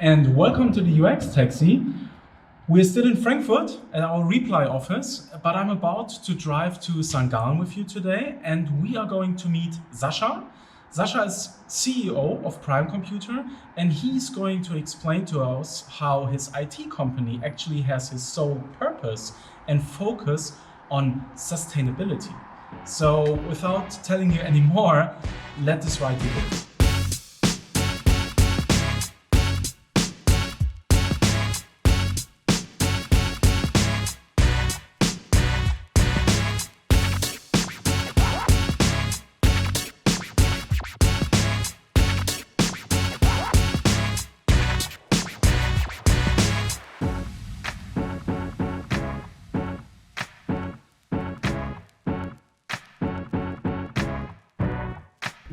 and welcome to the UX.TAXI. We're still in Frankfurt at our Reply office, but I'm about to drive to St. Gallen with you today, and we are going to meet Sacha. Sacha is CEO of Prime Computer, and he's going to explain to us how his IT company actually has his sole purpose and focus on sustainability. So without telling you any more, let this ride begin.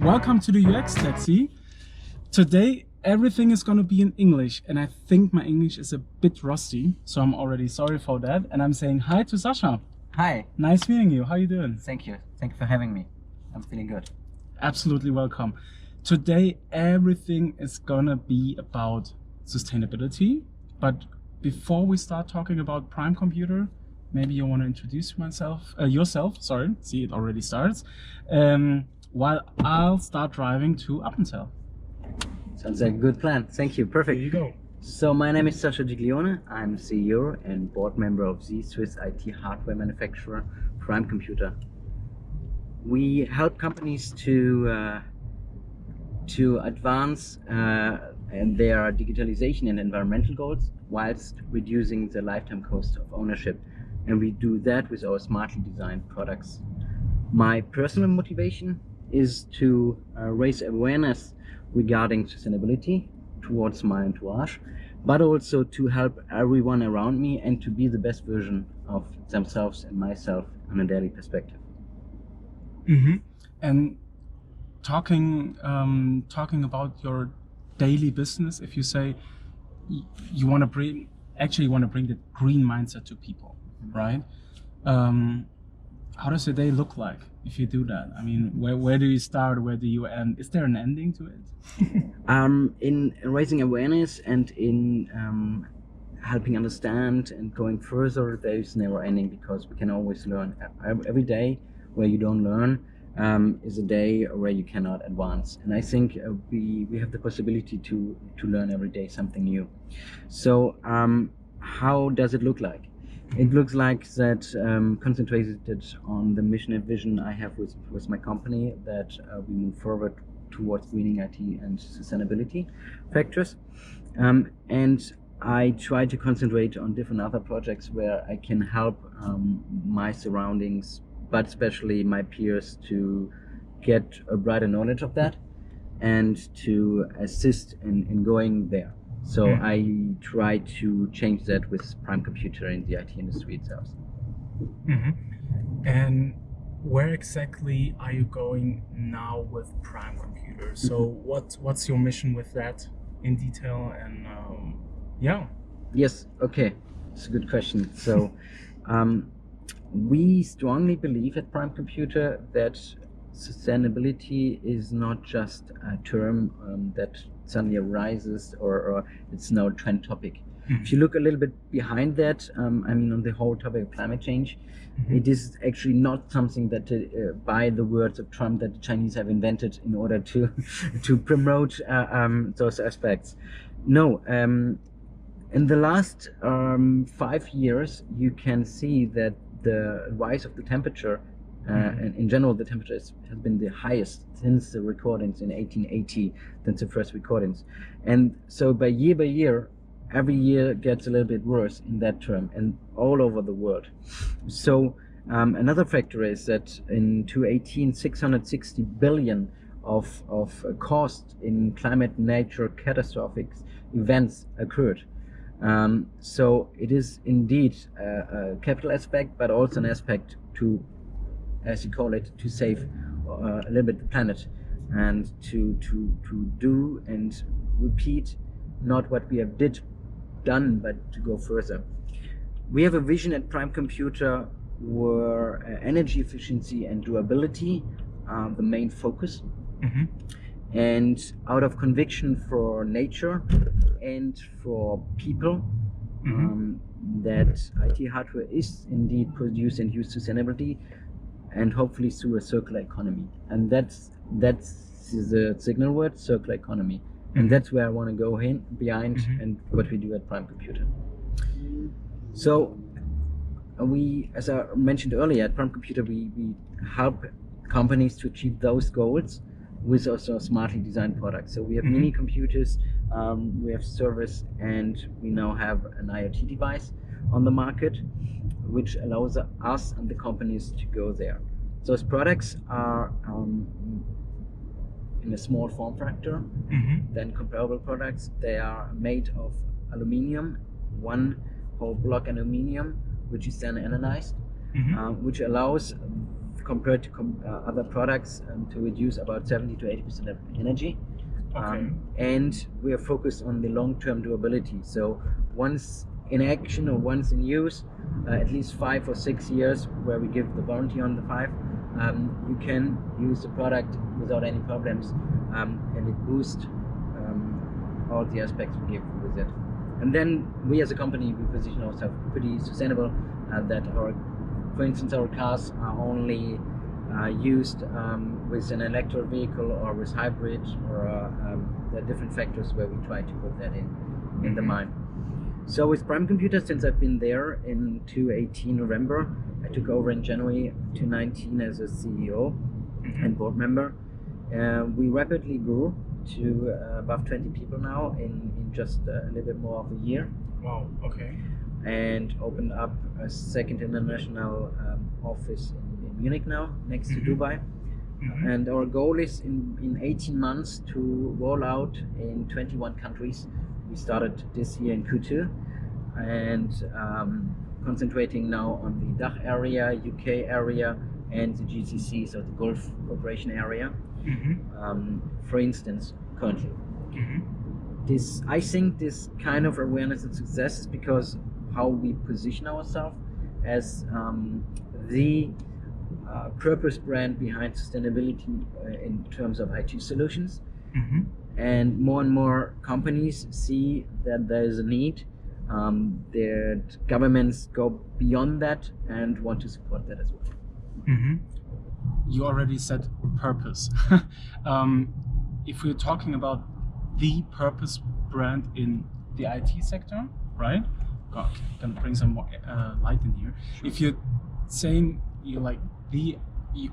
Welcome to the UX.TAXI. Today everything is going to be in English, and I think my English is a bit rusty, so I'm already sorry for that. And I'm saying hi to Sacha. Hi. Nice meeting you. How are you doing? Thank you. Thank you for having me. I'm feeling good. Absolutely welcome. Today everything is going to be about sustainability, but before we start talking about Prime Computer, maybe you want to introduce yourself. Sorry, see, it already starts. While I'll start driving to Appenzell. Sounds like a good plan. Thank you. Perfect. There you go. So my name is Sacha Ghiglione. I'm CEO and board member of the Swiss IT hardware manufacturer Prime Computer. We help companies to advance their digitalization and environmental goals whilst reducing the lifetime cost of ownership. And we do that with our smartly designed products. My personal motivation is to raise awareness regarding sustainability towards my entourage, but also to help everyone around me and to be the best version of themselves and myself on a daily perspective. Mm-hmm. And talking about your daily business, if you say you want to bring the green mindset to people, right? How does a day look like if you do that? I mean, where do you start? Where do you end? Is there an ending to it? In raising awareness and in helping understand and going further, there is never ending, because we can always learn. Every day where you don't learn is a day where you cannot advance. And I think we have the possibility to learn every day something new. So how does it look like? It looks like that concentrated on the mission and vision I have with my company, that we move forward towards greening IT and sustainability factors. And I try to concentrate on different other projects where I can help my surroundings, but especially my peers, to get a brighter knowledge of that and to assist in going there. So I try to change that with Prime Computer in the IT industry itself. Mm-hmm. And where exactly are you going now with Prime Computer? So what's your mission with that in detail? And Yes, okay, it's a good question. So we strongly believe at Prime Computer that sustainability is not just a term that suddenly arises or it's now a trend topic. Mm-hmm. If you look a little bit behind that, I mean, on the whole topic of climate change, it is actually not something that, by the words of Trump, that the Chinese have invented in order to promote those aspects. No, in the last 5 years, you can see that the rise of the temperature, and in general, the temperature has been the highest since the recordings in 1880, since the first recordings. And so by year, every year gets a little bit worse in that term, and all over the world. So another factor is that in 2018, 660 billion of cost in climate nature catastrophic events occurred. So it is indeed a capital aspect, but also an aspect to, as you call it, to save a little bit the planet, and to do and repeat not what we have done, but to go further. We have a vision at Prime Computer where energy efficiency and durability are the main focus. And out of conviction for nature and for people, that IT hardware is indeed produced and used sustainably, and hopefully through a circular economy. And that's the signal word, circular economy. And that's where I want to go behind and what we do at Prime Computer. So we, as I mentioned earlier, at Prime Computer, we help companies to achieve those goals with also smartly designed products. So we have mini computers, we have servers, and we now have an IoT device on the market, which allows us and the companies to go there. Those products are in a small form factor than comparable products. They are made of aluminium, one whole block aluminium, which is then analyzed, which allows, compared to other products, to reduce about 70 to 80% of energy. And we are focused on the long-term durability. So once in action or once in use, at least 5 or 6 years, where we give the warranty on the 5, you can use the product without any problems, and it boosts all the aspects we give with it. And then we as a company, we position ourselves pretty sustainable, that for instance, our cars are only used with an electric vehicle or with hybrid, or there are different factors where we try to put that in the mind. So with Prime Computer, since I've been there in 2018 November, I took over in January 2019 as a CEO and board member. We rapidly grew to above 20 people now in just a little bit more of a year. Wow, okay. And opened up a second international office in Munich now, next to Dubai. And our goal is in 18 months to roll out in 21 countries. We started this year in Q2, and concentrating now on the DACH area, UK area, and the GCC, so the Gulf Cooperation area, for instance, currently. I think this kind of awareness and success is because how we position ourselves as the purpose brand behind sustainability in terms of IT solutions. And more companies see that there is a need, that governments go beyond that and want to support that as well. You already said purpose. If we're talking about the purpose brand in the IT sector, right? God, can bring some more light in here. Sure. If you're saying you're like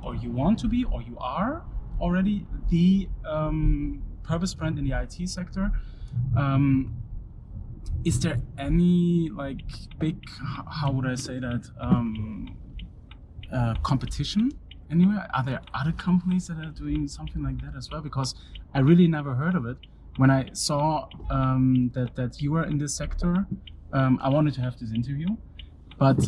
or you want to be, or you are already the purpose brand in the IT sector, is there any like big, how would I say that, competition anywhere? Are there other companies that are doing something like that as well? Because I really never heard of it. When I saw that you were in this sector, I wanted to have this interview, but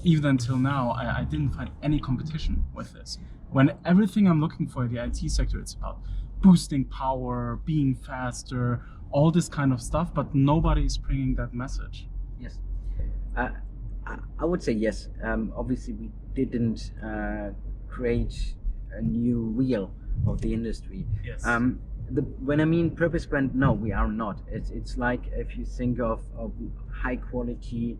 even until now, I didn't find any competition with this. When everything I'm looking for in the IT sector, it's about boosting power, being faster, all this kind of stuff, but nobody is bringing that message. Yes, I would say yes. Obviously, we didn't create a new wheel of the industry. Yes. When I mean purpose brand, no, we are not. It's like if you think of high quality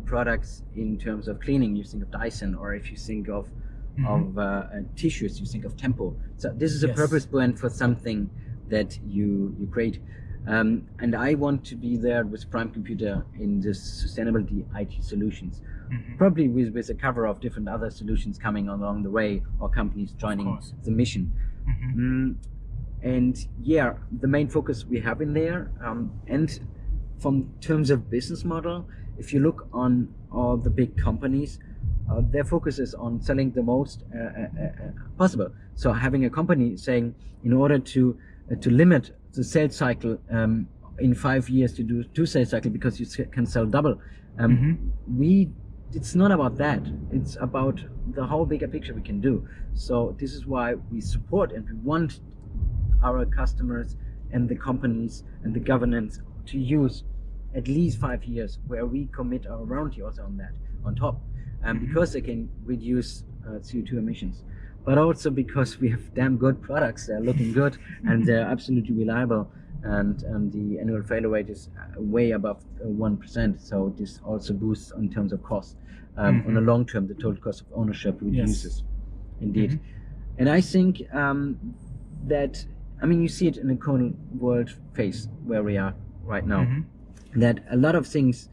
products in terms of cleaning, you think of Dyson, or if you think of tissues, you think of Tempo. So this is a purpose brand for something that you create. And I want to be there with Prime Computer in this sustainability IT solutions, probably with a cover of different other solutions coming along the way, or companies joining the mission. And yeah, the main focus we have in there, and from terms of business model, if you look on all the big companies, their focus is on selling the most possible. So having a company saying, in order to limit the sales cycle in 5 years, to do 2 sales cycles because you can sell double. It's not about that. It's about the whole bigger picture we can do. So this is why we support and we want our customers and the companies and the governance to use at least 5 years, where we commit our warranty also on that on top, because they can reduce CO2 emissions. but also because we have damn good products. They're looking good and they're absolutely reliable. And the annual failure rate is way above 1%. So this also boosts in terms of cost. On the long term, the total cost of ownership reduces. Yes. Indeed. And I think that, I mean, you see it in the current world phase where we are right now, that a lot of things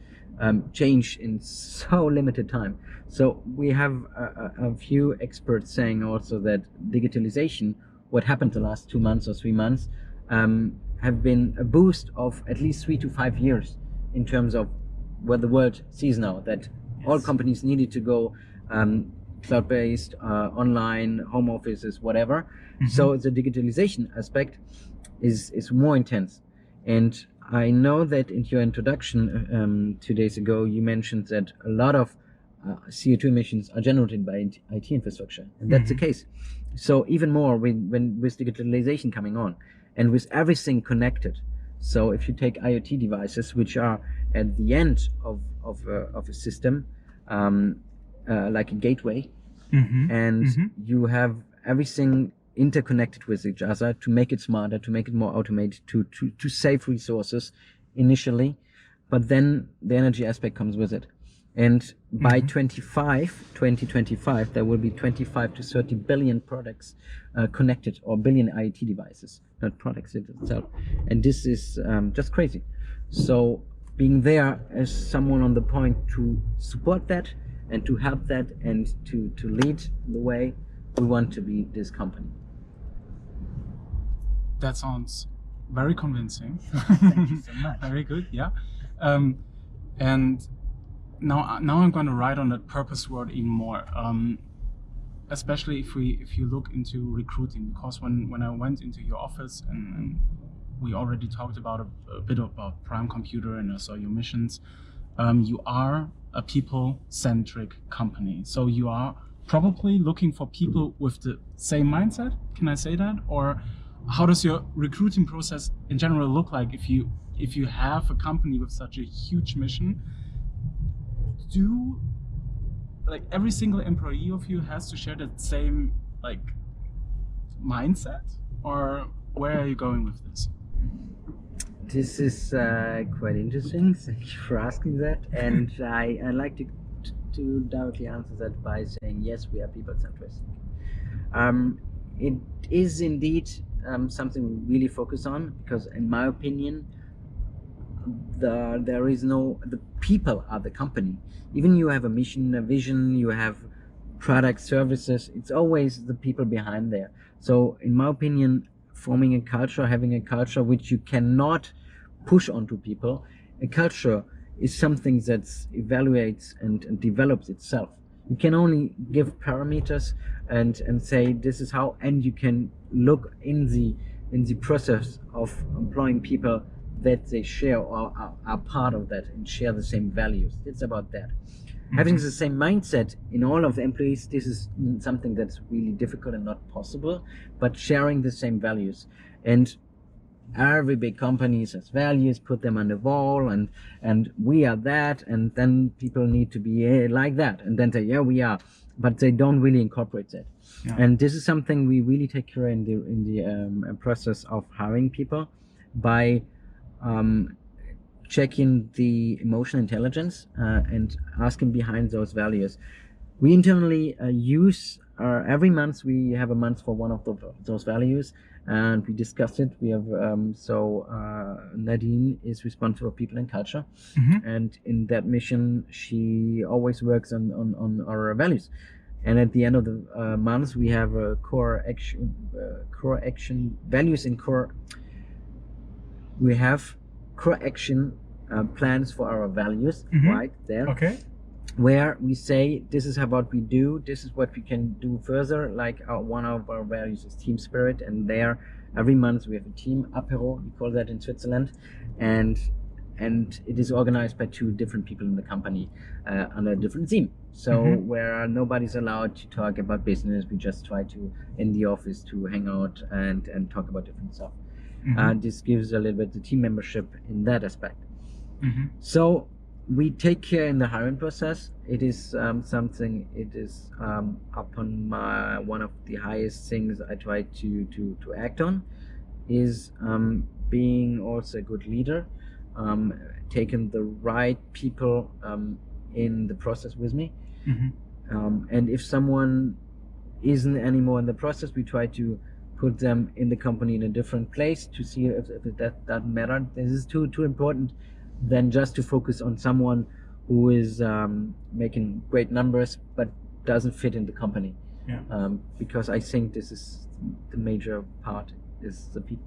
change in so limited time. So we have a few experts saying also that digitalization, what happened the last 2 months or 3 months, have been a boost of at least 3 to 5 years in terms of what the world sees now, that all companies needed to go cloud-based, online, home offices, whatever. So the digitalization aspect is more intense. And I know that in your introduction 2 days ago, you mentioned that a lot of CO2 emissions are generated by IT infrastructure, and that's the case. So even more when with digitalization coming on, and with everything connected. So if you take IoT devices, which are at the end of a system, like a gateway, and you have everything interconnected with each other to make it smarter, to make it more automated, to save resources initially, but then the energy aspect comes with it. And by 2025, there will be 25 to 30 billion products connected, or billion IoT devices, not products itself. And this is just crazy. So being there as someone on the point to support that and to help that and to lead the way, we want to be this company. That sounds very convincing. Thank you so much. Very good, yeah. And now I'm going to write on that purpose word even more, especially if you look into recruiting, because when I went into your office and we already talked about a bit about Prime Computer and I saw your missions, you are a people-centric company. So you are probably looking for people with the same mindset, can I say that? Or how does your recruiting process in general look like if you have a company with such a huge mission? Do like every single employee of you has to share that same like mindset, or where are you going with this? This is quite interesting. Thank you for asking that. And I like to directly answer that by saying yes, we are people-centric. It is indeed something we really focus on, because in my opinion, the people are the company. Even you have a mission, a vision, you have product, services, it's always the people behind there. So in my opinion, forming a culture, having a culture which you cannot push onto people, a culture is something that evaluates and develops itself. You can only give parameters and say this is how, and you can look in the process of employing people that they share or are part of that and share the same values. It's about that. Having the same mindset in all of the employees, this is something that's really difficult and not possible, but sharing the same values. And every big company has values, put them on the wall, and we are that, and then people need to be like that, and then say, yeah, we are, but they don't really incorporate that. Yeah. And this is something we really take care in the process of hiring people by checking the emotional intelligence and asking behind those values. We internally use every month we have a month for one of those values, and we discuss it. We have Nadine is responsible for people and culture, and in that mission she always works on our values. And at the end of the month we have a core action values in core. We have core action plans for our values, right there. Okay. Where we say this is what we do, this is what we can do further. Like one of our values is team spirit, and there every month we have a team apéro, we call that in Switzerland, and it is organized by 2 different people in the company under a different theme. So where nobody's allowed to talk about business, we just try to in the office to hang out and talk about different stuff. This gives a little bit the team membership in that aspect. So we take care in the hiring process. It is something. It is upon one of the highest things I try to act on, is being also a good leader, taking the right people in the process with me. And if someone isn't anymore in the process, we try to put them in the company in a different place to see if that doesn't matter. This is too important than just to focus on someone who is making great numbers but doesn't fit in the company. Because I think this is the major part, is the people.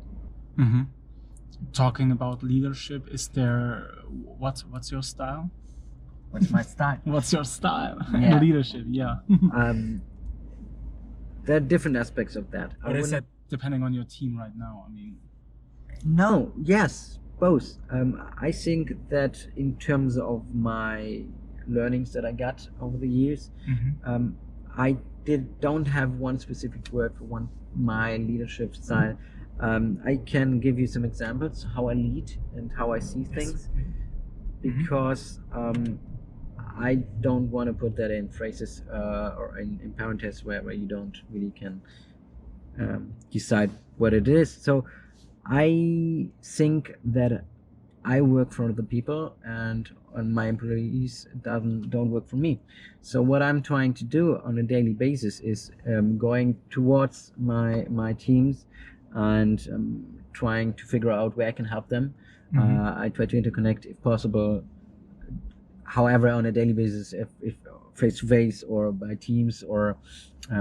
Talking about leadership, is there what's your style? What's my style? What's your style in leadership? There are different aspects of that. What is that depending on your team right now? I mean, no, yes, both. I think that in terms of my learnings that I got over the years, I don't have one specific word for my leadership style. I can give you some examples how I lead and how I see things, because I don't want to put that in phrases or in parentheses where you don't really can decide what it is. So I think that I work for the people, and my employees don't work for me. So what I'm trying to do on a daily basis is going towards my teams and trying to figure out where I can help them. I try to interconnect if possible, however, on a daily basis, if face to face or by Teams or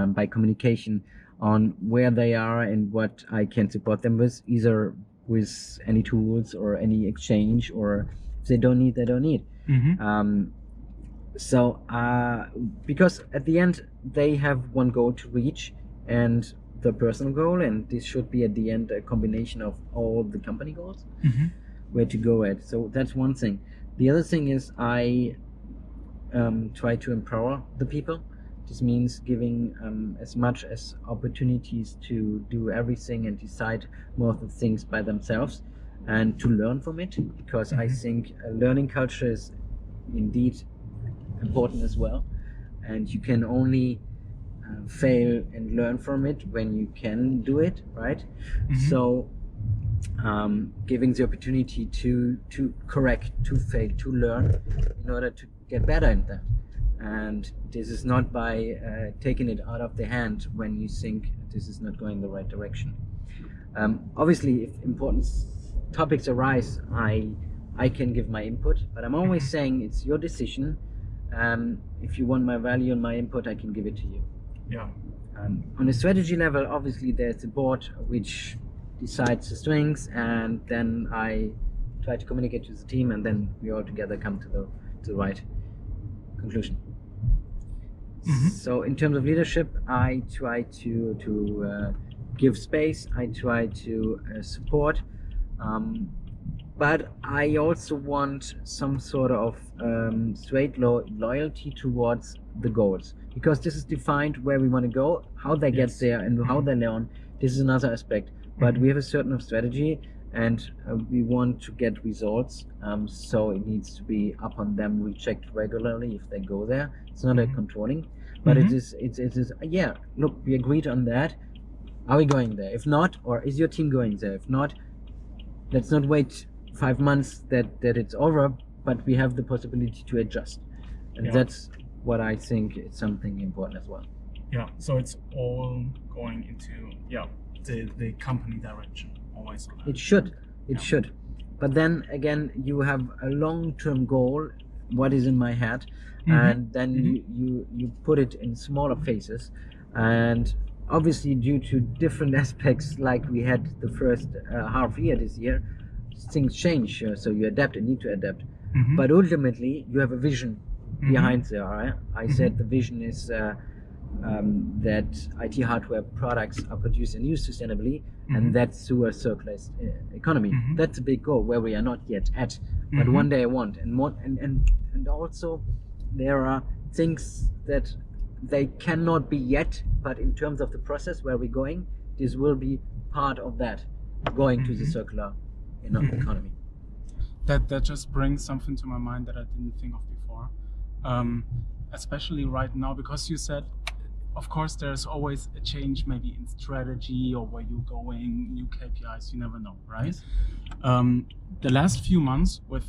by communication, on where they are and what I can support them with, either with any tools or any exchange, or if they don't need, they don't need. So because at the end they have one goal to reach, and the personal goal, and this should be at the end a combination of all the company goals, where to go at. So that's one thing. The other thing is I try to empower the people. This means giving as much as opportunities to do everything and decide more of the things by themselves, and to learn from it, because I think a learning culture is indeed important as well, and you can only fail and learn from it when you can do it, right? So giving the opportunity to correct, to fail, to learn, in order to get better in that. And this is not by taking it out of the hand when you think this is not going the right direction. Obviously, if important topics arise, I can give my input, but I'm always saying it's your decision. If you want my value and my input, I can give it to you. On a strategy level, obviously there's a board which decides the strings, and then I try to communicate to the team, and then we all together come to the right conclusion. So in terms of leadership, I try to give space, I try to support, but I also want some sort of straight loyalty towards the goals, because this is defined where we want to go, how they get there, and how they learn. This is another aspect, but we have a certain strategy, and we want to get results, so it needs to be up on them. We check regularly if they go there. It's not a controlling, but it is yeah, look, we agreed on that. Are we going there? If not, or is your team going there? If not, let's not wait 5 months that it's over, but we have the possibility to adjust, and that's what I think is something important as well. So it's all going into the company direction, always. It should, but then again, you have a long-term goal, what is in my head, and then you put it in smaller phases, and obviously due to different aspects, like we had the first half year this year, things change, so you adapt and need to adapt. But ultimately you have a vision behind there, right? I said the vision is that IT hardware products are produced and used sustainably, and that's through a circular economy. That's a big goal where we are not yet at, but one day I want. And more, and also there are things that they cannot be yet, but in terms of the process where we're going, this will be part of that, going to the circular economy. That just brings something to my mind that I didn't think of before, especially right now, because you said, of course, there's always a change, maybe in strategy or where you're going, new KPIs. You never know, right? Yes. The last few months with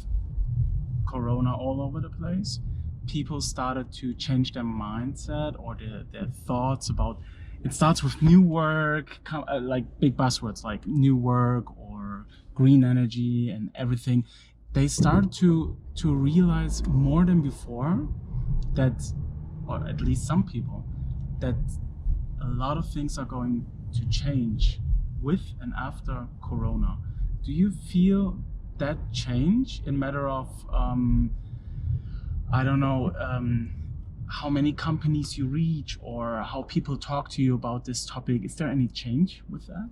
Corona all over the place, people started to change their mindset or their thoughts about. It starts with new work, like big buzzwords like new work or green energy and everything. They start to realize more than before that, or at least some people, that a lot of things are going to change with and after Corona. Do you feel that change in matter of I don't know, how many companies you reach or how people talk to you about this topic? Is there any change with that?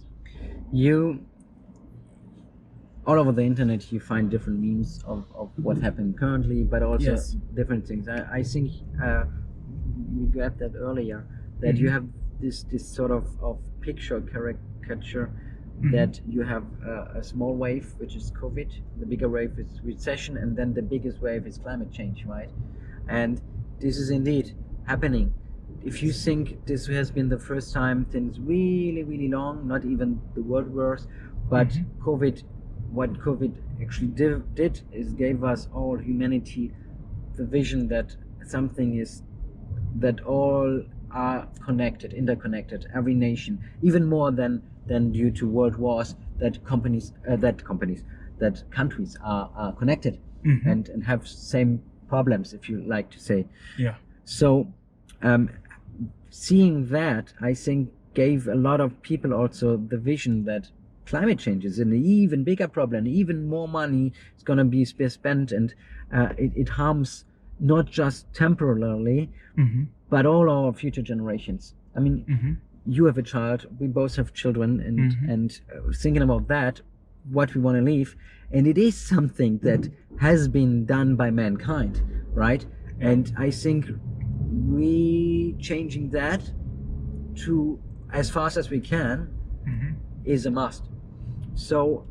All over the internet you find different memes of what's happening currently, but also Yes. different things. I think we got that earlier, that you have this sort of picture caricature that you have a small wave, which is COVID, the bigger wave is recession, and then the biggest wave is climate change, right? And this is indeed happening. If you think this has been the first time since really, really long, not even the world wars, but COVID, what COVID actually did is gave us all humanity the vision that something is, that all are connected, interconnected, every nation, even more than due to world wars, that countries are connected and have same problems, if you like to say. Yeah. So seeing that, I think, gave a lot of people also the vision that climate change is an even bigger problem, even more money is going to be spent, and it harms not just temporarily, but all our future generations. I mean, you have a child, we both have children, and thinking about that, what we want to leave, and it is something that has been done by mankind, right? And I think we changing that to as fast as we can is a must. So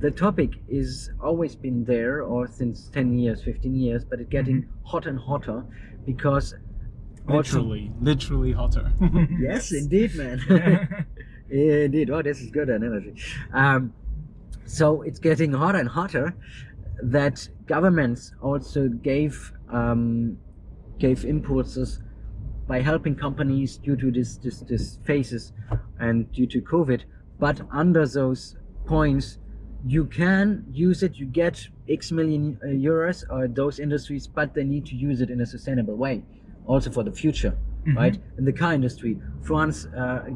the topic is always been there, or since 10 years, 15 years, but it's getting hotter and hotter, because literally hotter. Yes, indeed, man. Indeed. Oh, this is good analogy. So it's getting hotter and hotter, that governments also gave impulses by helping companies due to this phases and due to COVID. But under those points, you can use it, you get X million euros, or those industries, but they need to use it in a sustainable way, also for the future, right? In the car industry, France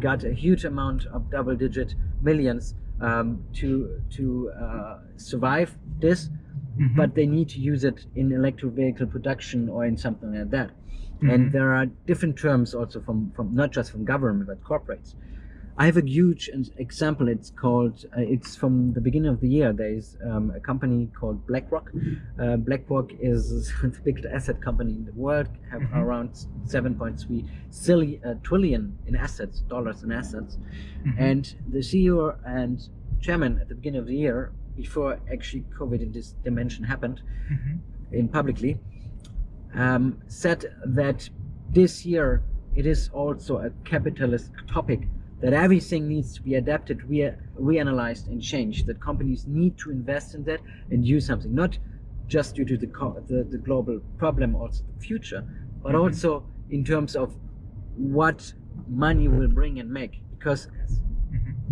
got a huge amount of double-digit millions to survive this, but they need to use it in electric vehicle production or in something like that. And there are different terms also from not just from government, but corporates. I have a huge example. It's called, it's from the beginning of the year. There is a company called BlackRock. BlackRock is the biggest asset company in the world, have around 7.3 trillion in assets, dollars in assets. And the CEO and chairman at the beginning of the year, before actually COVID in this dimension happened, in publicly, said that this year it is also a capitalist topic, that everything needs to be adapted, reanalyzed and changed, that companies need to invest in that and do something, not just due to the global problem, also the future, but also in terms of what money will bring and make, because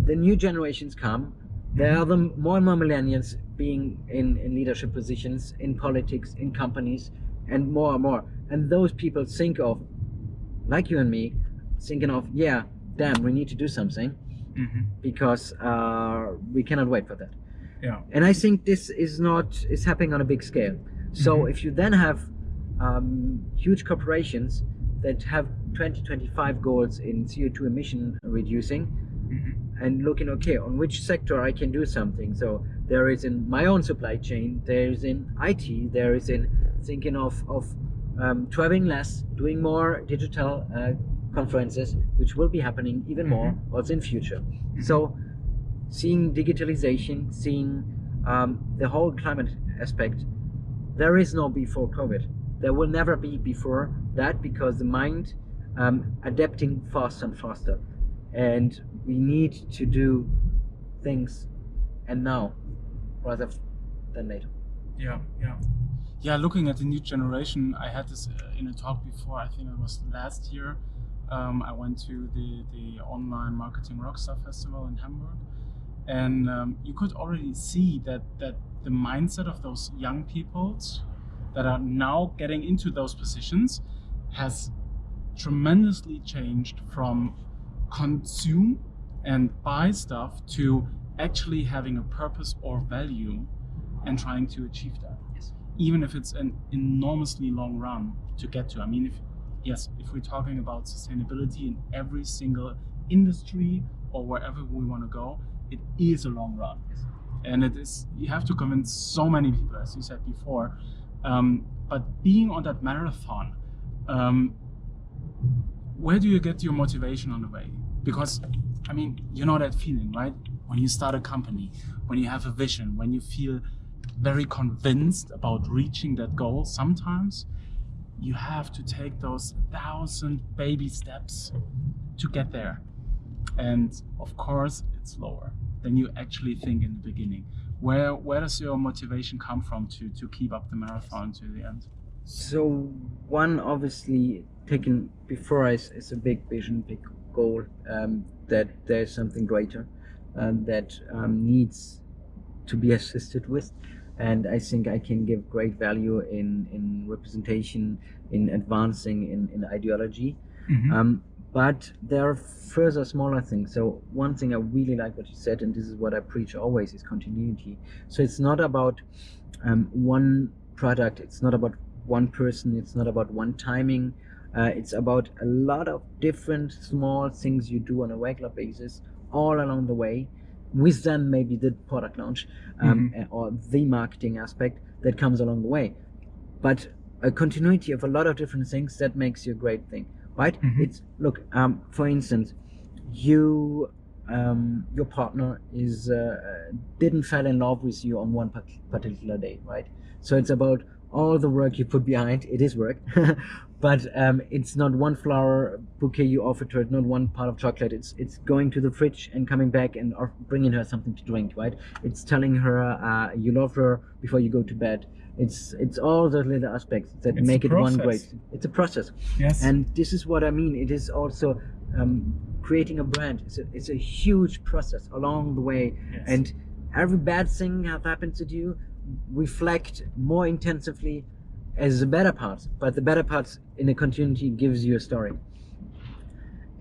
the new generations come, there are more and more millennials being in leadership positions, in politics, in companies, and more, and those people think of, like you and me, thinking of, yeah, damn, we need to do something, because we cannot wait for that. Yeah. And I think this is happening on a big scale. So if you then have huge corporations that have 2025 goals in CO2 emission reducing, and looking, okay, on which sector I can do something. So there is in my own supply chain, there is in IT, there is in thinking of traveling less, doing more digital conferences, which will be happening even more also in future. So seeing digitalization, seeing the whole climate aspect, there is no before COVID. There will never be before that, because the mind adapting faster and faster, and we need to do things and now rather than later. Yeah, looking at the new generation, I had this in a talk before, I think it was last year. I went to the online marketing rockstar festival in Hamburg, and you could already see that the mindset of those young people that are now getting into those positions has tremendously changed from consume and buy stuff to actually having a purpose or value and trying to achieve that. Yes. Even if it's an enormously long run to get to. I mean, if we're talking about sustainability in every single industry or wherever we want to go, it is a long run. Yes. And it is, you have to convince so many people, as you said before. But being on that marathon, where do you get your motivation on the way? Because, I mean, you know that feeling, right? When you start a company, when you have a vision, when you feel very convinced about reaching that goal, sometimes you have to take those 1,000 baby steps to get there. And of course, it's slower than you actually think in the beginning. Where does your motivation come from to keep up the marathon to the end? So one, obviously taken before us, is a big vision, big goal, that there's something greater that needs to be assisted with. And I think I can give great value in representation, in advancing in ideology. Mm-hmm. But there are further smaller things. So one thing I really like what you said, and this is what I preach always, is continuity. So it's not about one product, it's not about one person, it's not about one timing. It's about a lot of different small things you do on a regular basis all along the way, with then maybe the product launch or the marketing aspect that comes along the way. But a continuity of a lot of different things, that makes you a great thing, right? Mm-hmm. It's, look, for instance, you your partner is didn't fall in love with you on one particular day, right? So it's about all the work you put behind. It is work, but it's not one flower bouquet you offer to her, not one part of chocolate. It's going to the fridge and coming back and bringing her something to drink, right? It's telling her you love her before you go to bed. It's all those little aspects that make it one great. It's a process. Yes. And this is what I mean. It is also creating a brand. It's a huge process along the way. Yes. And every bad thing that happens to you, reflect more intensively as the better parts, but the better parts in a continuity gives you a story.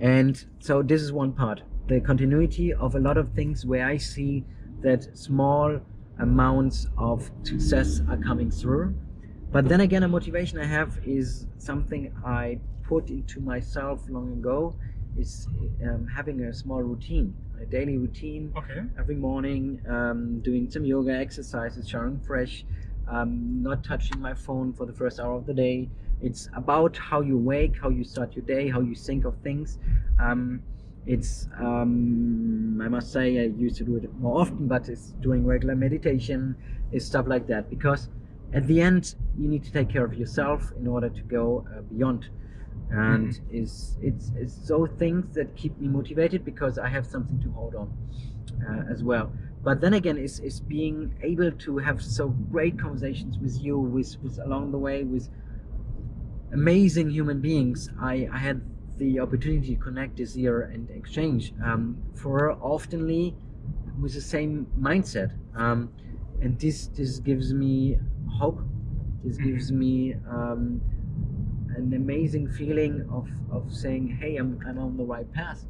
And so this is one part, the continuity of a lot of things where I see that small amounts of success are coming through. But then again, a motivation I have is something I put into myself long ago, is having a small routine, a daily routine. Okay. Every morning, doing some yoga exercises, showering fresh, not touching my phone for the first hour of the day. It's about how you wake, how you start your day, how you think of things. It's I must say, I used to do it more often, but it's doing regular meditation, it's stuff like that, because at the end you need to take care of yourself in order to go beyond. And it's so things that keep me motivated, because I have something to hold on as well. But then again, it's being able to have so great conversations with you, with along the way, with amazing human beings. I had the opportunity to connect this year and exchange for oftenly with the same mindset, and this gives me hope. This gives me an amazing feeling of saying, hey, I'm on the right path,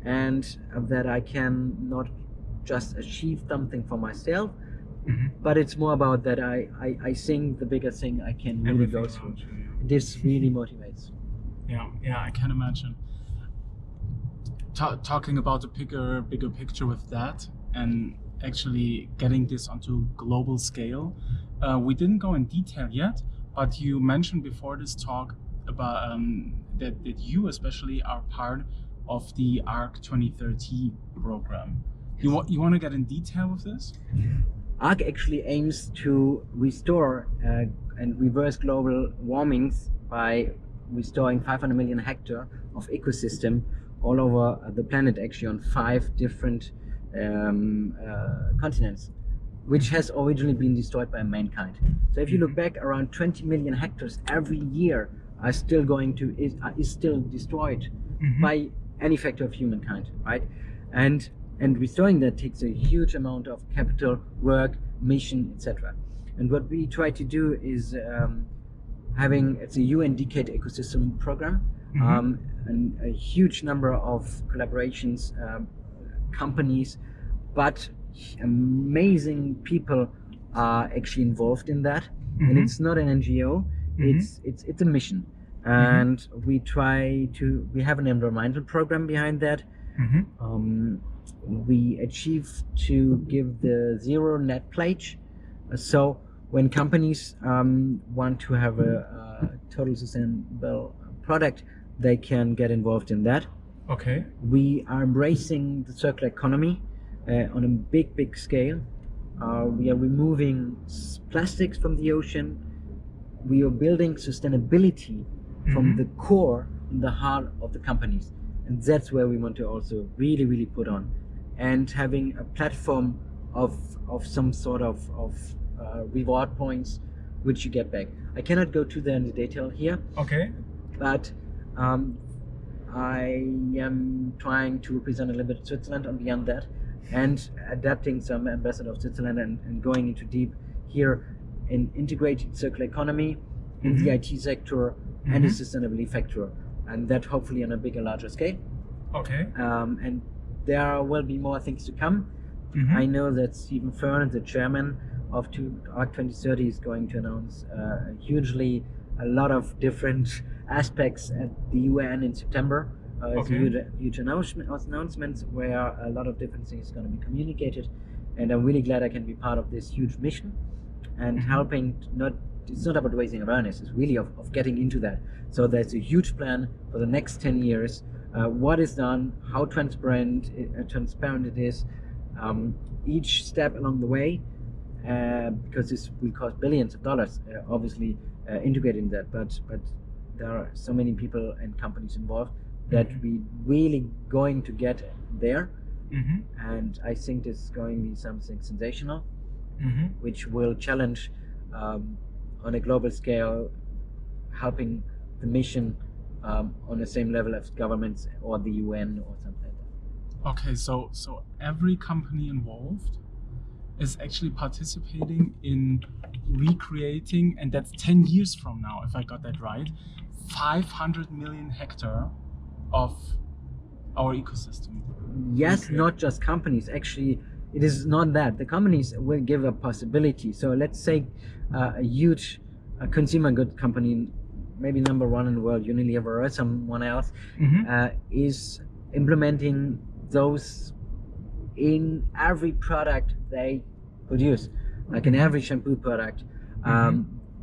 and that I can not just achieve something for myself, but it's more about that I think the bigger thing I can really go through. This really motivates. Yeah, I can imagine. Talking about the bigger picture with that, and actually getting this onto global scale, we didn't go in detail yet, but you mentioned before this talk about that you especially are part of the ARC 2030 program. You want to get in detail with this? ARC actually aims to restore and reverse global warmings by restoring 500 million hectare of ecosystem all over the planet, actually on 5 different continents, which has originally been destroyed by mankind. So if you look back, around 20 million hectares every year are still is still destroyed by any factor of humankind, right? And restoring that takes a huge amount of capital, work, mission, etc. And what we try to do is it's a UN Decade Ecosystem Program, and a huge number of collaborations, companies, but amazing people are actually involved in that. And it's not an NGO, it's a mission. And we have an environmental program behind that. We achieve to give the zero net pledge. So when companies want to have a total sustainable product, they can get involved in that. Okay. We are embracing the circular economy on a big scale. We are removing plastics from the ocean. We are building sustainability from the core in the heart of the companies. And that's where we want to also really put on. And having a platform of some sort of reward points which you get back. I cannot go to the detail here. Okay. But I am trying to represent a little bit Switzerland and beyond that, and adapting some ambassador of Switzerland and going into deep here in integrated circular economy in the IT sector and the sustainability factor, and that hopefully on a bigger, larger scale. Okay. And there will be more things to come. I know that Stephen Fern, the chairman of ARC 2030, is going to announce hugely a lot of different aspects at the UN in September. It's a huge announcement where a lot of different things are going to be communicated, and I'm really glad I can be part of this huge mission and helping. It's not about raising awareness, it's really of getting into that. So there's a huge plan for the next 10 years, what is done, how transparent it is, each step along the way, because this will cost billions of dollars, obviously integrating that, but there are so many people and companies involved that we really going to get there. And I think this is going to be something sensational, which will challenge on a global scale, helping the mission on the same level as governments or the UN or something like that. Okay, so every company involved is actually participating in recreating, and that's 10 years from now, if I got that right, 500 million hectare of our ecosystem. Yes, not just companies. Actually, it is not that. The companies will give a possibility. So let's say a huge consumer good company, maybe number 1 in the world, Unilever or someone else, is implementing those in every product they produce, like in every shampoo product.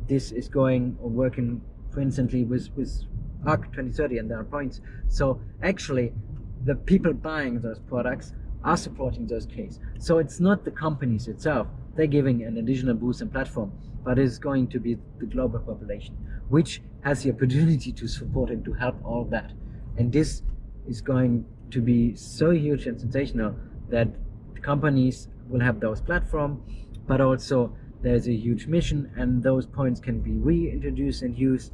This is working, for instance, with ARC 2030 and their points. So actually, the people buying those products are supporting those cases. So it's not the companies itself. They're giving an additional boost and platform, but it's going to be the global population, which has the opportunity to support and to help all that. And this is going to be so huge and sensational that companies will have those platforms, but also there's a huge mission, and those points can be reintroduced and used.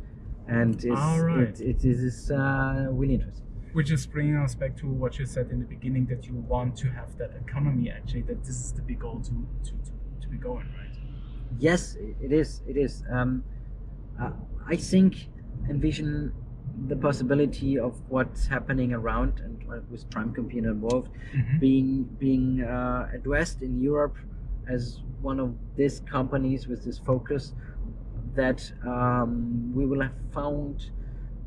And it is really interesting. Which is bringing us back to what you said in the beginning, that you want to have that economy, actually, that this is the big goal to be going, right? Yes, it is. I think, envision the possibility of what's happening around, and with Prime Computer involved, being addressed in Europe as one of these companies with this focus, that we will have found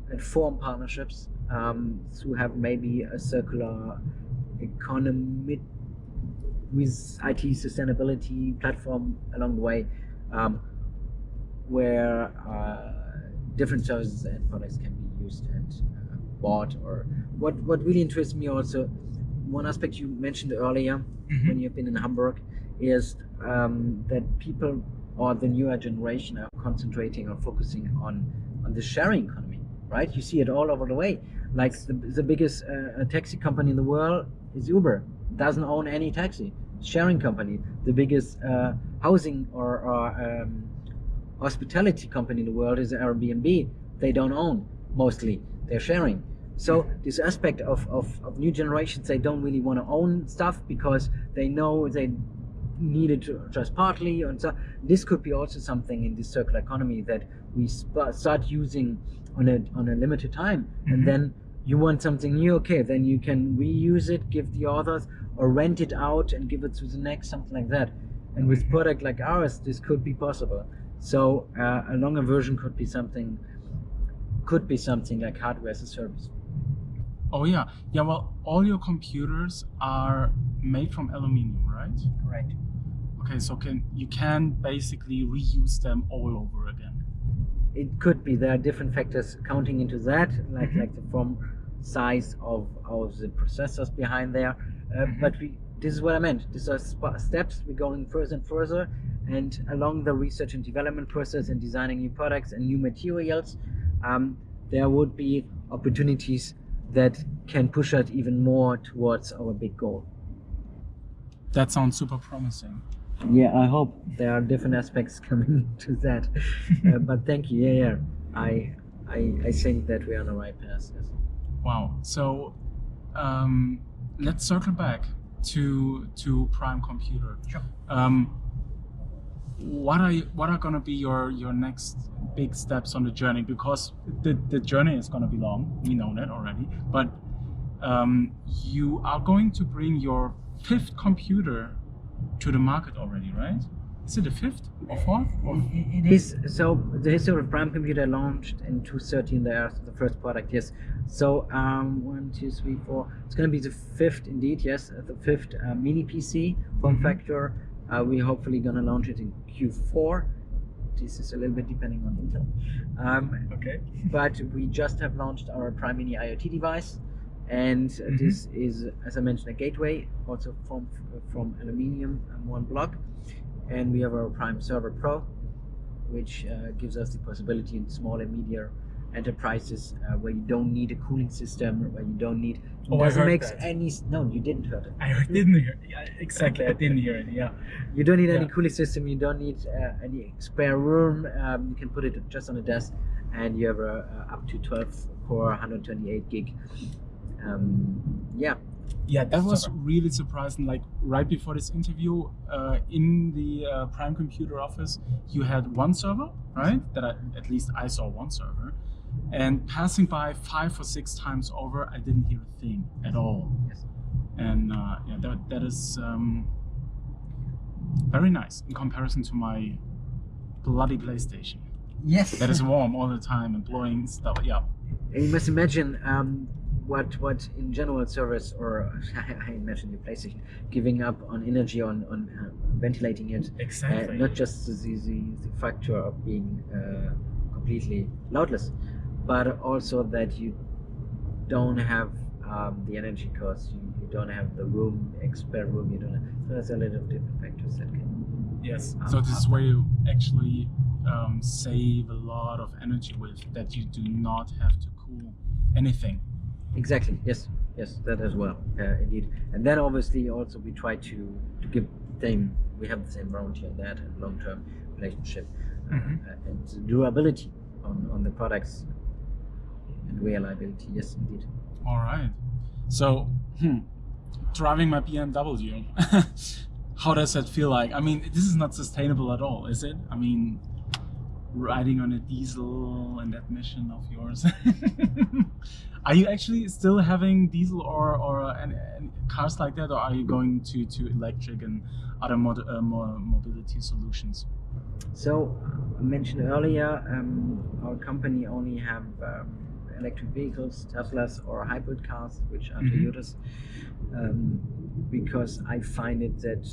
and form partnerships to have maybe a circular economy with IT sustainability platform along the way, where different services and products can be used and bought. Or what really interests me also, one aspect you mentioned earlier when you've been in Hamburg, is that people or the newer generation are concentrating or focusing on the sharing economy, right? You see it all over the way. Like the biggest taxi company in the world is Uber. Doesn't own any taxi. Sharing company. The biggest housing or hospitality company in the world is Airbnb. They don't own mostly. They're sharing. So this aspect of new generations, they don't really want to own stuff because they know they need it just partly. And so this could be also something in this circular economy that we start using on a limited time. And then you want something new, okay, then you can reuse it, give the others, or rent it out and give it to the next, something like that. And with product like ours, this could be possible. So a longer version could be something like hardware as a service. Oh yeah. Well, all your computers are made from aluminum, right? Correct. Okay, so you can basically reuse them all over again. It could be. There are different factors counting into that, like the form, size of the processors behind there. But this is what I meant. These are steps. We're going further and further, and along the research and development process and designing new products and new materials, there would be opportunities that can push us even more towards our big goal. That sounds super promising. Yeah, I hope there are different aspects coming to that. But thank you. Yeah. I think that we are on the right path. Yes. Wow. So let's circle back to Prime Computer. Sure. What are going to be your next big steps on the journey? Because the journey is going to be long. We know that already. But you are going to bring your 5th computer to the market already, right? Is it the 5th or 4th? It is. So the history of Prime Computer launched in 2013. There, the first product. Yes. So 1, 2, 3, 4. It's going to be the 5th indeed. Yes, the 5th Mini-PC form factor. We're hopefully going to launch it in Q4. This is a little bit depending on Intel. Okay. But we just have launched our Prime Mini IoT device, and this is, as I mentioned, a gateway, also from aluminium, one block. And we have our Prime Server Pro, which gives us the possibility in small and medium enterprises where you don't need a cooling system, where you don't need. Oh, I heard that. No, you didn't hear it. I didn't hear. Yeah, exactly. I didn't hear it. Yeah. You don't need any cooling system. You don't need any spare room. You can put it just on a desk, and you have up to 12 core, 128 gig. Yeah, that was really surprising. Like right before this interview, in the Prime Computer office, you had one server, right? At least I saw one server. And passing by 5 or 6 times over, I didn't hear a thing at all. Yes. And that is very nice in comparison to my bloody PlayStation. Yes. That is warm all the time and blowing stuff. Yeah. And you must imagine what in general servers, or I imagine your PlayStation, giving up on energy on ventilating it. Exactly. Not just the factor of being completely loudless, but also that you don't have the energy cost, you don't have the room, spare room, you don't have, so there's a lot of different factors that can. Yes, so this is where you actually save a lot of energy with, that you do not have to cool anything. Exactly, yes, that as well, indeed. And then obviously also we try to give we have the same warranty on that, and long-term relationship, and durability on the products and reliability. Yes, indeed. All right. So, driving my BMW, how does that feel like? I mean, this is not sustainable at all, is it? I mean, riding on a diesel and that mission of yours. Are you actually still having diesel or cars like that, or are you going to electric and other mobility solutions? So I mentioned earlier, our company only have electric vehicles, Teslas or hybrid cars, which are Toyotas, because I find it that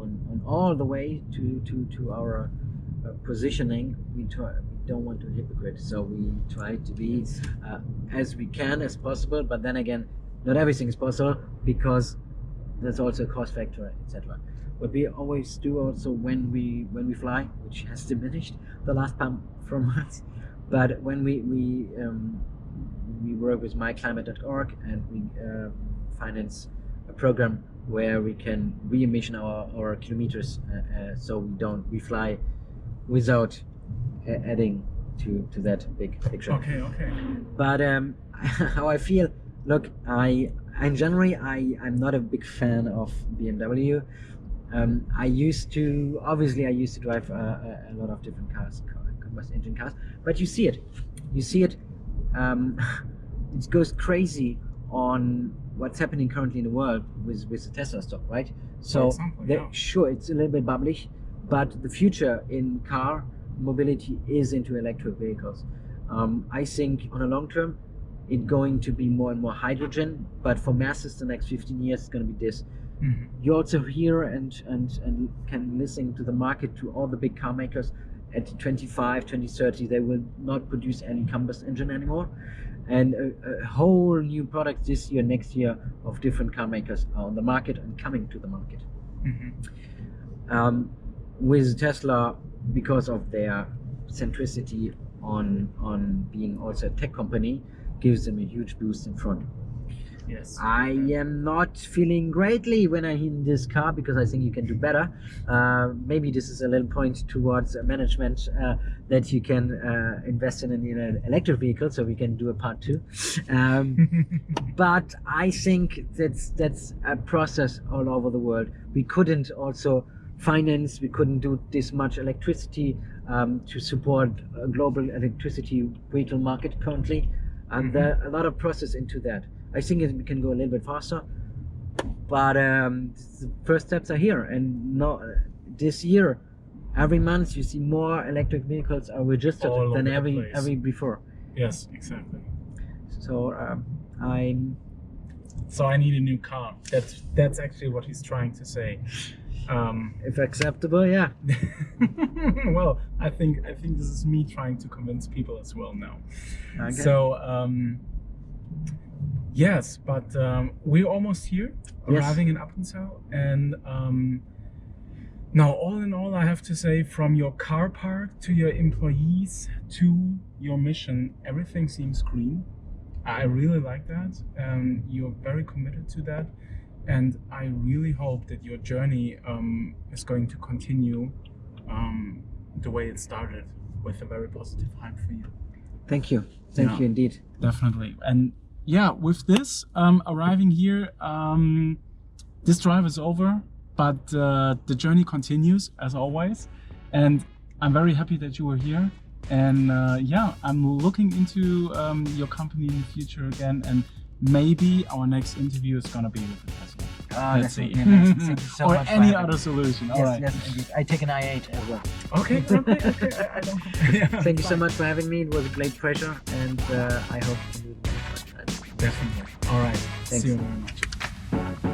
on all the way to our positioning, we don't want to hypocrite, so we try to be as we can as possible, but then again, not everything is possible because there's also a cost factor, etc. what we always do also when we fly, which has diminished the last time from us, but when we work with myclimate.org and we finance a program where we can re-emission our kilometers, so we fly without adding to that big picture. Okay. But how I feel, look, in general, I'm not a big fan of BMW. I used to drive a lot of different cars, combustion engine cars, but you see it. It goes crazy on what's happening currently in the world with the Tesla stock, right? So sure, it's a little bit bubbly, but the future in car mobility is into electric vehicles. I think on a long term, it's going to be more and more hydrogen, but for masses, the next 15 years is going to be this. Mm-hmm. You also hear and can listen to the market, to all the big car makers. At 2030, they will not produce any combustion engine anymore, and a whole new product this year, next year, of different car makers are on the market and coming to the market. Mm-hmm. With Tesla, because of their centricity on being also a tech company, gives them a huge boost in front. Yes. I am not feeling greatly when I'm in this car, because I think you can do better. Maybe this is a little point towards management, that you can invest in an electric vehicle, so we can do a part 2. But I think that's a process all over the world. We couldn't also finance, we couldn't do this much electricity to support a global electricity vehicle market currently. And there are a lot of process into that. I think we can go a little bit faster, but the first steps are here. And this year, every month you see more electric vehicles are registered than every before. Yes, exactly. So So I need a new car. That's actually what he's trying to say. If acceptable, yeah. Well, I think this is me trying to convince people as well now. Okay. So yes, but we're almost here, arriving in Appenzell, and now all in all, I have to say, from your car park to your employees to your mission, everything seems green. I really like that. You're very committed to that. And I really hope that your journey is going to continue the way it started, with a very positive hype for you. Thank you. Thank you indeed. Definitely. And yeah, with this, arriving here, this drive is over, but the journey continues as always. And I'm very happy that you were here. And yeah, I'm looking into your company in the future again, and maybe our next interview is gonna be with the Tesla. Let's see. Thank you so or much any other solution. All right. Yes, indeed. I take an i8 as well. Okay. I don't. Thank you so much for having me. It was a great pleasure, and I hope to do it next time. Definitely. All right. Thanks. See you very much.